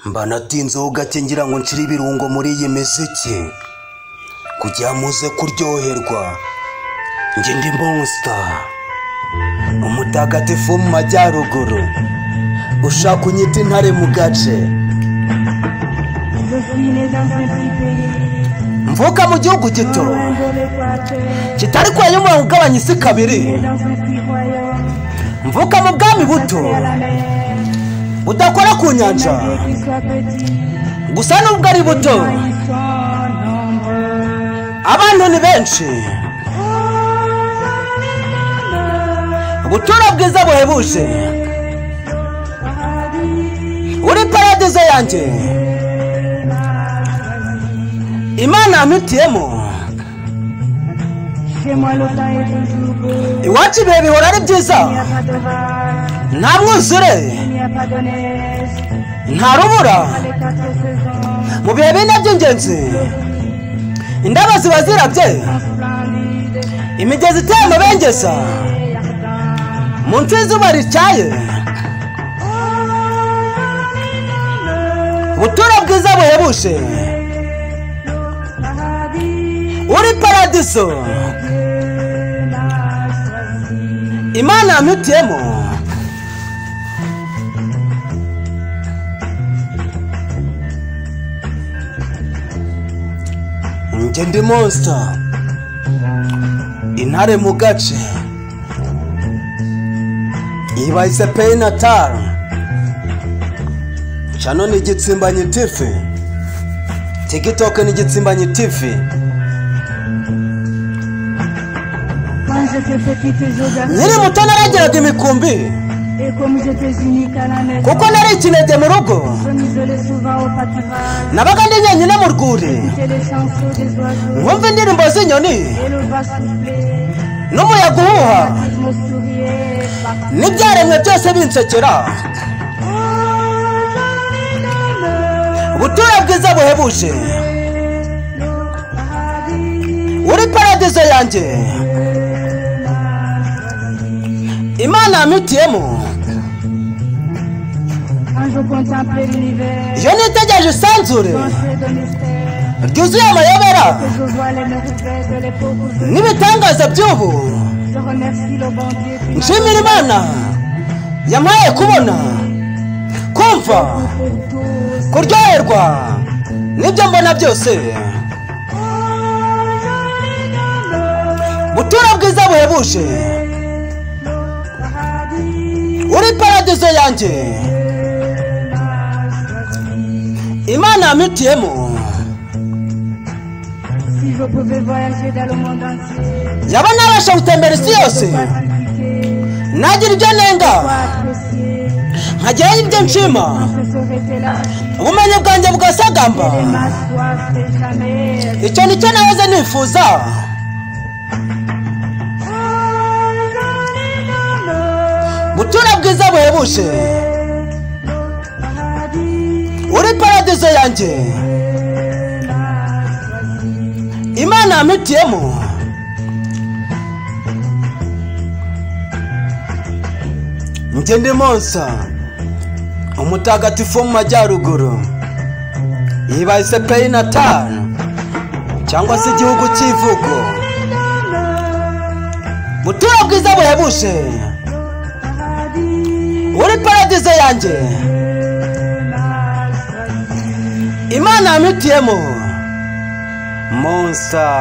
mba natinzeho gake ngira ngo nshire ibirungo muri iyi miziki kugira muze kuryoherwa. Njye ndi Monster umutagatifu mu majyaruguru, ushaka kunyita intare mu gace. Mvuka mu gihugu gito kitari kwa nyuma ugabanya isi kabiri. Mvuka mu bwami buto udakora ku nyanja, gusa nubwo ari buto abantu ni benshi. Ubutura bwiza buhebuje uri paradizo yanjye, Imana yampitiyemo. Iwacu ibihe bihora ari byiza, nta mwuzure nta rubura. Mu bihe bine by'ingenzi indabo ziba zirabye, imigezi iteye amabengeza munsi y'izuba rityaye. Ubutura bwiza buhebuje uri paradiso Imana yampitiyemo. Njye ndi Monster intare mu gace, ibayise Pay Natal chano ni Gitsimbanyi TV, TikTok ni Gitsimbanyi TV. Nyiri muto naragiraga imikumbi kuko nari ikinege mu rugo, nabaga ndi njyenyine mu rwuri nkumva indirimbo z'inyoni n'umuyaga uhuha n'ibyaremwe byose binsekera. Ubutura bwiza buhebuje uri paradizo yanjye, Imana yampitiyemo. Iyo nitegereje isanzure ryuzuye amayobera n'ibitangaza by'ubu, nshimira Imana yampaye kubona, kumva, kuryoherwa n'ibyo mbona byose. Ubutura bwiza buhebuje uri paradizo yanjye, Imana yampitiyemo. Yaba nabasha gutembera isi yose, nagira ibyo nenga nkageraho ibyo nshima, ubumenyi bwanjye bugasagamba. Icyo nicyo nahoze nifuza. Ubutura bwiza buhebuje uri paradizo yanjye, Imana yampitiyemo. Njye ndi Monster umutagatifu mu majyaruguru, ibayise Pay Natal cyangwa se igihugu cy'ivugo. Ubutura bwiza buhebuje uri paradizo yanjye, Imana yampitiyemo. Monster.